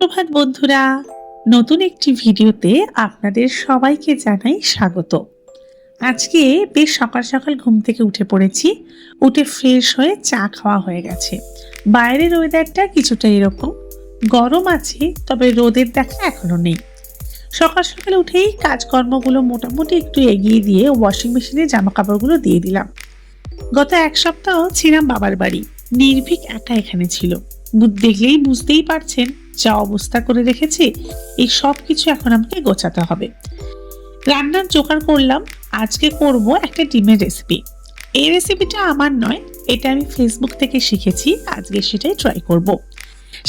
সুপ্রভাত বন্ধুরা, নতুন একটি ভিডিওতে আপনাদের সবাইকে জানাই স্বাগত। আজকে বেশ সকাল সকাল ঘুম থেকে উঠে পড়েছি। উঠে ফ্রেশ হয়ে চা খাওয়া হয়ে গেছে। বাইরের ওয়েদারটা কিছুটা এরকম, গরম আছে, তবে রোদের দেখা এখনো নেই। সকাল সকাল উঠেই কাজকর্মগুলো মোটামুটি একটু এগিয়ে দিয়ে ওয়াশিং মেশিনে জামা কাপড়গুলো দিয়ে দিলাম। গত এক সপ্তাহ ছিলাম বাবার বাড়ি। নির্ভীক একা এখানে ছিল। দেখলেই বুঝতেই পারছেন যা অবস্থা করে রেখেছে। এই সব কিছু এখন আমাকে গোছাতে হবে। রান্নার জোগাড় করলাম। আজকে করব একটা ডিমের রেসিপি। এই রেসিপিটা আমার নয়, এটা আমি ফেসবুক থেকে শিখেছি। আজকে সেটাই ট্রাই করব।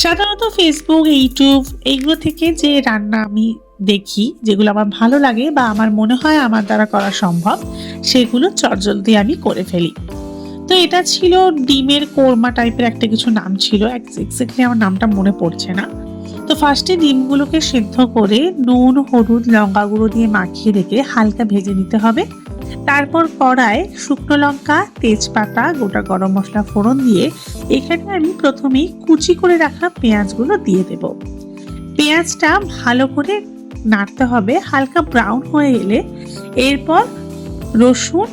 সাধারণত ফেসবুক, ইউটিউব এইগুলো থেকে যে রান্না আমি দেখি, যেগুলো আমার ভালো লাগে বা আমার মনে হয় আমার দ্বারা করা সম্ভব, সেগুলো চটজলদি আমি করে ফেলি। তো এটা ছিল ডিমের কোরমা টাইপের একটা কিছু নাম ছিল, এক্স্যাক্টলি আমার নামটা মনে পড়ছে না। তো ফার্স্টে ডিমগুলোকে সেদ্ধ করে নুন, হলুদ, লঙ্কা গুঁড়ো দিয়ে মাখিয়ে রেখে হালকা ভেজে নিতে হবে। তারপর কড়ায় শুকনো লঙ্কা, তেজপাতা, গোটা গরম মশলা ফোড়ন দিয়ে এখানে আমি প্রথমেই কুচি করে রাখা পেঁয়াজগুলো দিয়ে দেব। পেঁয়াজটা ভালো করে নাড়তে হবে, হালকা ব্রাউন হয়ে এলে এরপর রসুন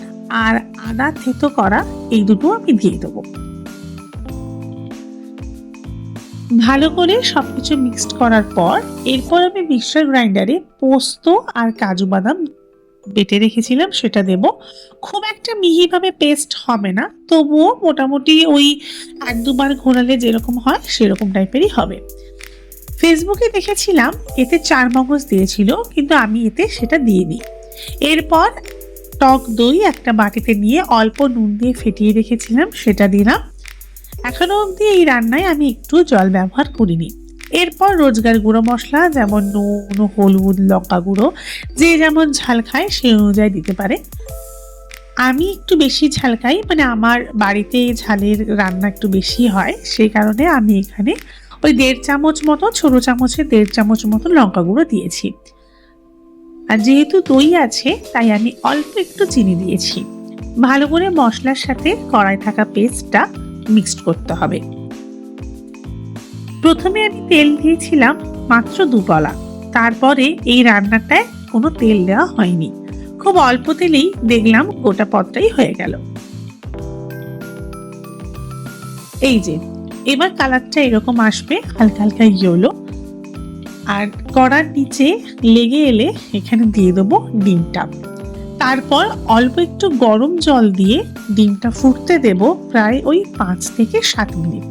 আর আদা থেতো করা এই দুটো আমি দিয়ে দেবো। ভালো করে সবকিছু মিক্সড করার পর এরপর আমি মিক্সচার গ্রাইন্ডারে পোস্ত আর কাজু বাদাম বেটে রেখেছিলাম সেটা দেব। খুব একটা মিহিভাবে পেস্ট হবে না, তবুও মোটামুটি ওই এক দুবার ঘোরালে যেরকম হয় সেরকম টাইপেরই হবে। ফেসবুকে দেখেছিলাম এতে 4 মগজ দিয়েছিল, কিন্তু আমি এতে সেটা দিইনি। এরপর টক দই একটা বাটিতে নিয়ে অল্প নুন দিয়ে ফেটিয়ে রেখেছিলাম সেটা দিলাম। এখনো অবধি এই রান্নায় আমি একটু জল ব্যবহার করিনি। এরপর রোজকার গুঁড়ো মশলা যেমন নুন, হলুদ, লঙ্কা গুঁড়ো, যে যেমন ঝাল খায় সেই অনুযায়ী দিতে পারে। আমি একটু বেশি ঝাল খাই, মানে আমার বাড়িতে ঝালের রান্না একটু বেশি হয়, সেই কারণে আমি এখানে ওই 1.5 চামচ মতো, ছোট চামচে 1.5 চামচ মতো লঙ্কা গুঁড়ো দিয়েছি। আর যেহেতু দই আছে তাই আমি অল্প একটু চিনি দিয়েছি। ভালো করে মশলার সাথে কড়াই থাকা পেস্টটা মিক্সড করতে হবে। প্রথমে আমি তেল দিয়েছিলাম মাত্র 2 কলা। তারপরে এই রান্নাটায় কোনো তেল দেওয়া হয়নি, খুব অল্প তেলেই দেখলাম গোটা পদটাই হয়ে গেল। এই যে এবার কালারটা এরকম আসবে, হালকা হালকা ইয়েলো। আর কড়ার নিচে লেগে এলে এখানে দিয়ে দেবো ডিমটা। তারপর অল্প একটু গরম জল দিয়ে ডিমটা ফুটতে দেব প্রায় ওই 5 থেকে 7 মিনিট।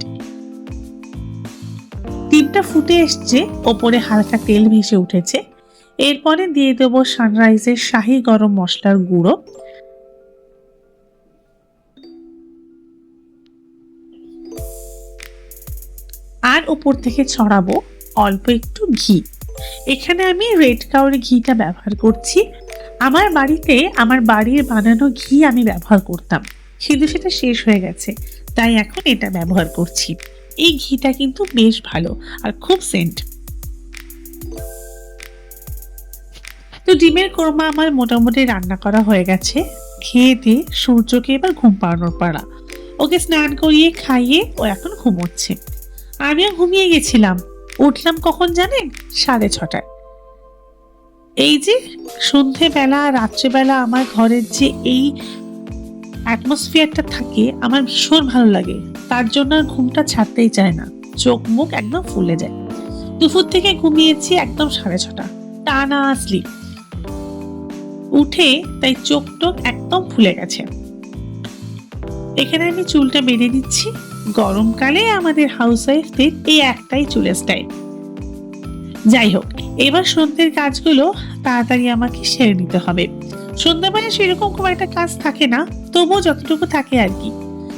ডিমটা ফুটে এসছে, ওপরে হালকা তেল ভেসে উঠেছে। এরপরে দিয়ে দেবো সানরাইজের শাহি গরম মশলার গুঁড়ো, আর উপর থেকে ছড়াবো অল্প একটু ঘি। এখানে আমি রেড কাউরি ঘিটা ব্যবহার করছি। আমার বাড়িতে আমার বাড়ির বানানো ঘি আমি ব্যবহার করতাম, কিন্তু সেটা শেষ হয়ে গেছে, তাই এখন এটা ব্যবহার করছি। এই ঘিটা কিন্তু বেশ ভালো আর খুব সেন্ট। তো ডিমের কোরমা আমার মোটামুটি রান্না করা হয়ে গেছে। খেয়ে দিয়ে সূর্যকে এবার ঘুম পাড়ানোর পাড়া। ওকে স্নান করিয়ে খাইয়ে ও এখন ঘুমোচ্ছে। আমিও ঘুমিয়ে গেছিলাম। উঠলাম কখন জানেন? 6:30টায়। এই যে সন্ধেবেলা, রাত্রেবেলা আমার ঘরের যে এই অ্যাটমসফিয়ারটা থাকে আমার ভীষণ ভালো লাগে। তার জন্য আর ঘুমটা ছাড়তেই চায় না, চোখ মুখ একদম ফুলে যায়। দুপুর থেকে ঘুমিয়েছি একদম 6:30, টানা স্লিপ। উঠে তাই চোখ টোক একদম ফুলে গেছে। এখানে আমি চুলটা বেঁধে দিচ্ছি। গরমকালে আমাদের হাউস ওয়াইফদের এই একটাই চুলের স্টাইল। যাই হোক, এবার সন্ধ্যের কাজগুলো তাড়াতাড়ি আমাকে সেরে নিতে হবে। সন্ধ্যাবেলা সেরকম খুব একটা কাজ থাকে না, তবুও যতটুকু থাকে আর কি।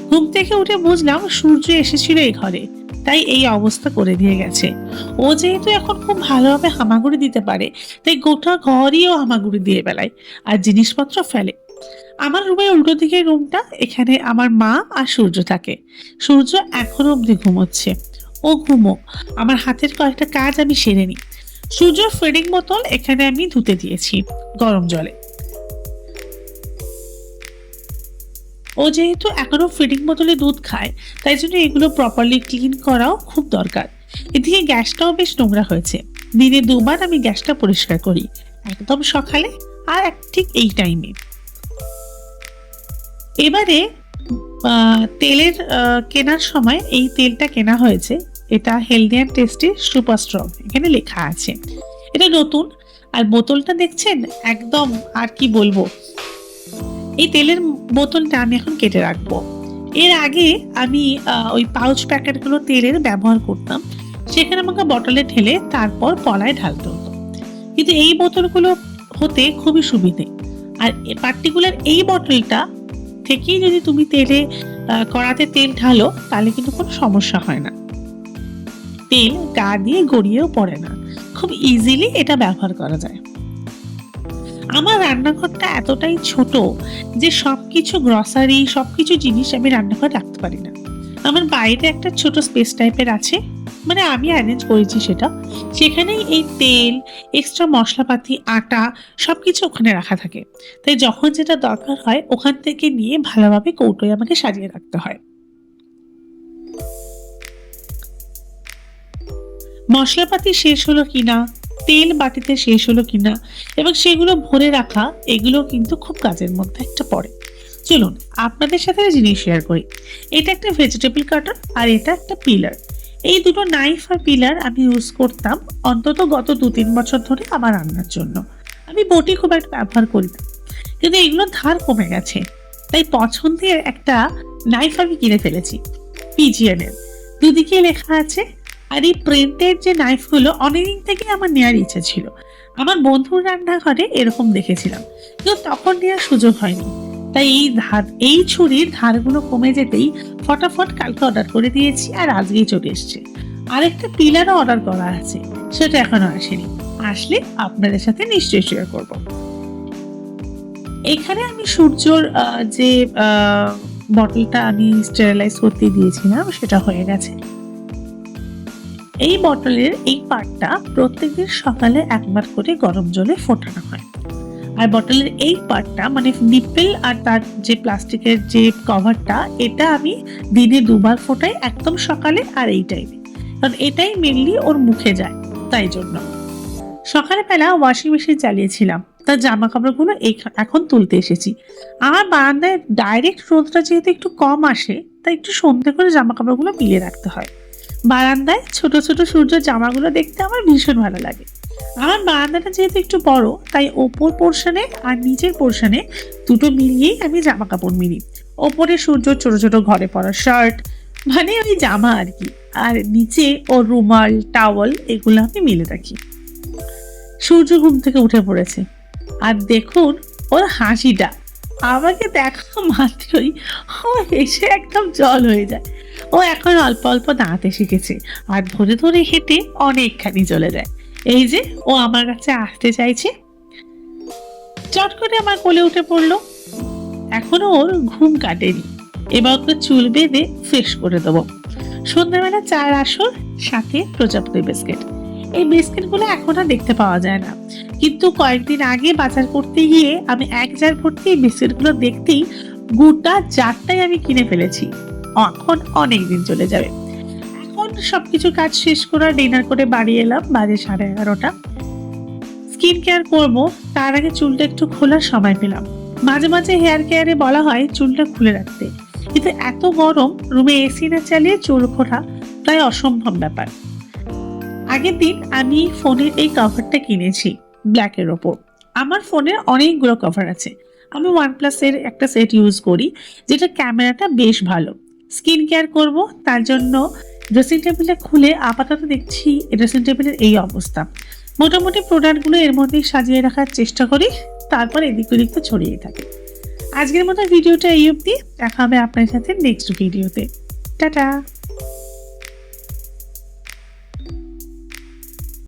ঘুম থেকে উঠে বুঝলাম সূর্য এসেছিল এই ঘরে, তাই এই অবস্থা করে দিয়ে গেছে। ও যেহেতু এখন খুব ভালোভাবে হামাগুড়ি দিতে পারে, তাই গোটা ঘরই ও হামাগুড়ি দিয়ে বেলায় আর জিনিসপত্র ফেলে। আমার রুমের উল্টো দিকে রুমটা, এখানে আমার মা আর সূর্য থাকে। সূর্য এখনো অব্দি ঘুমোচ্ছে। ও ঘুমোক, আমার হাতের কয়েকটা কাজ আমি সেরে নিই। সূর্যর ফিডিং বোতল এখানে আমি ধুতে দিয়েছি গরম জলে। ও যেহেতু এখনো ফিডিং বোতলে দুধ খায়, তাই জন্য এগুলো প্রপারলি ক্লিন করাও খুব দরকার। এদিকে গ্যাসটাও বেশ নোংরা হয়েছে। দিনে 2 বার আমি গ্যাসটা পরিষ্কার করি, একদম সকালে আর ঠিক এই টাইমে। এবারে তেলের কেনার সময় এই তেলটা কেনা হয়েছে, এটা healthy and tasty super strong, এখানে লেখা আছে। এটা নতুন, আর বোতলটা দেখছেন একদম, আর কি বলবো। এই তেলের বোতলটা আমি এখন কেটে রাখবো। এর আগে আমি ওই পাউচ প্যাকেটগুলো তেলের ব্যবহার করতাম, সেখানে আমাকে বটলে ঢেলে তারপর কলায় ঢালতে হতো। কিন্তু এই বোতলগুলো হতে খুবই সুবিধে, আর পার্টিকুলার এই বটলটা থেকেই যদি তুমি কড়াতে তেল ঢালো তাহলে কিন্তু কোনো সমস্যা হয় না, তেল গা দিয়ে গড়িয়েও পড়ে না, খুব ইজিলি এটা ব্যবহার করা যায়। আমার রান্নাঘরটা এতটাই ছোট যে সবকিছু গ্রসারি, সবকিছু জিনিস আমি রান্নাঘরে রাখতে পারি না। আমার বাইরে একটা ছোট স্পেস টাইপের আছে, মানে আমি অ্যারেঞ্জ করেছি সেটা, সেখানেই এই তেল, এক্সট্রা মশলাপাতি, আটা সবকিছু ওখানে রাখা থাকে। তাই যখন যেটা দরকার হয় ওখান থেকে নিয়ে ভালোভাবে কৌটোয় আমাকে সাজিয়ে রাখতে হয়। মশলাপাতি শেষ হলো কিনা, তেল বাটিতে শেষ হলো কিনা, এবং সেগুলো ভরে রাখা, এগুলো কিন্তু খুব কাজের মধ্যে একটা পড়ে। চলুন আপনাদের সাথে জিনিস শেয়ার করি। এটা একটা ভেজিটেবল কাটার, আর এটা একটা পিলার। এই দুটো নাইফ আর পিলার আমি ইউজ করতাম অন্তত গত 2-3 বছর ধরে আমার রান্নার জন্য। আমি বটি খুব একটা ব্যবহার করি না, কিন্তু এগুলো ধার কমে গেছে, তাই পছন্দের একটা নাইফ আমি কিনে ফেলেছি পিজিএনের। দুদিকে লেখা আছে। আর এই প্রিন্টেড যে নাইফগুলো অনেকদিন থেকে আমার নেওয়ার ইচ্ছে ছিল। আমার বন্ধুর রান্নাঘরে এরকম দেখেছিলাম, কিন্তু তখন নেওয়ার সুযোগ হয়নি। তাই এই ছুরির ধারগুলো কমে যেতেই ফটাফট কালকে অর্ডার করে দিয়েছি, আর আজকেই চলে এসছে। আরেকটা পিলারও অর্ডার করা আছে, সেটা এখনো আসেনি, আসলে আপনাদের সাথে নিশ্চয়ই শেয়ার করব। এখানে আমি সূর্যর যে বটলটা আমি স্টেরিলাইজ করতে দিয়েছিলাম সেটা হয়ে গেছে। এই বটলের এই পার্টটা প্রত্যেকদিন সকালে একবার করে গরম জলে ফোটানো হয়, আর বটলের এই পার্টটা মানে নিপেল আর তার যে প্লাস্টিকের যে কভারটা, এটা আমি দিনে 2 বার ফোটাই, একদম সকালে আর এই টাইমে, কারণ এটাই মেনলি ওর মুখে যায়। তাই জন্য সকালবেলা ওয়াশিং মেশিন চালিয়েছিলাম, তার জামা কাপড়গুলো এখন তুলতে এসেছি। আমার বারান্দায় ডাইরেক্ট রোদটা যেহেতু একটু কম আসে, তাই একটু সন্ধ্যে করে জামা কাপড়গুলো মিলিয়ে রাখতে হয়। বারান্দায় ছোট ছোট সূর্যের জামাগুলো দেখতে আমার ভীষণ ভালো লাগে। আমার বারান্দাটা যেহেতু একটু বড়, তাই ওপর পোর্শনে আর নিচের পোর্শনে দুটো মিলিয়েই আমি জামা কাপড় মিলি। ওপরে সূর্যর ছোট ছোট ঘরে পরা শার্ট, মানে ওই জামা আর কি, আর নিচে ওর রুমাল, টাওয়াল, এগুলো আমি মিলে রাখি। সূর্য ঘুম থেকে উঠে পড়েছে, আর দেখুন ওর হাসিটা, আমাকে দেখা মাত্রই ও হেসে একদম জল হয়ে যায়। ও এখন অল্প অল্প দাঁড়াতে শিখেছে, আর ধরে ধরে হেঁটে অনেকখানি চলে যায়। এই যে ও আমার কাছে আসতে চাইছে, চট করে আমার কোলে উঠে পড়লো। এখনো ওর ঘুম কাটেনি, এবার ওকে চুল বেঁধে ফ্রেশ করে দেবো। সন্ধ্যাবেলা চার আসর, সাথে প্রজাপতি বিস্কিট। এই বিস্কিটগুলো এখন আর দেখতে পাওয়া যায় না, কিন্তু কয়েকদিন আগে বাজার করতে গিয়ে আমি 1 জার ভর্তি এই বিস্কিটগুলো দেখতেই গোটা জারটাই আমি কিনে ফেলেছি। এখন অনেক দিন চলে যাবে। এখন সবকিছু কাজ শেষ করে ডিনার করে বাড়ি এলাম, বাজে 11:30। স্কিন কেয়ার করবো, তার আগে চুলটা একটু খোলার সময় পেলাম। মাঝে মাঝে হেয়ার কেয়ারে বলা হয় চুলটা খুলে রাখতে, কিন্তু এত গরম রুমে এসি না চালিয়ে চুল খোলা প্রায় অসম্ভব ব্যাপার। আগের দিন আমি ফোনের এই কভারটা কিনেছি ব্ল্যাকের ওপর। আমার ফোনের অনেকগুলো কভার আছে, আমি OnePlus এর একটা সেট ইউজ করি, যেটা ক্যামেরাটা বেশ ভালো। স্কিন কেয়ার করব, তার জন্য ড্রেসিং টেবিলটা খুলে আপাতত দেখছি ড্রেসিং টেবিলের এই অবস্থা। মোটামুটি প্রোডাক্টগুলো এর মধ্যেই সাজিয়ে রাখার চেষ্টা করি, তারপর এদিক ওদিক তো ছড়িয়ে থাকে। আজকের মতো ভিডিওটা এই অবধি, দেখা হবে আপনার সাথে নেক্সট ভিডিওতে। টাটা।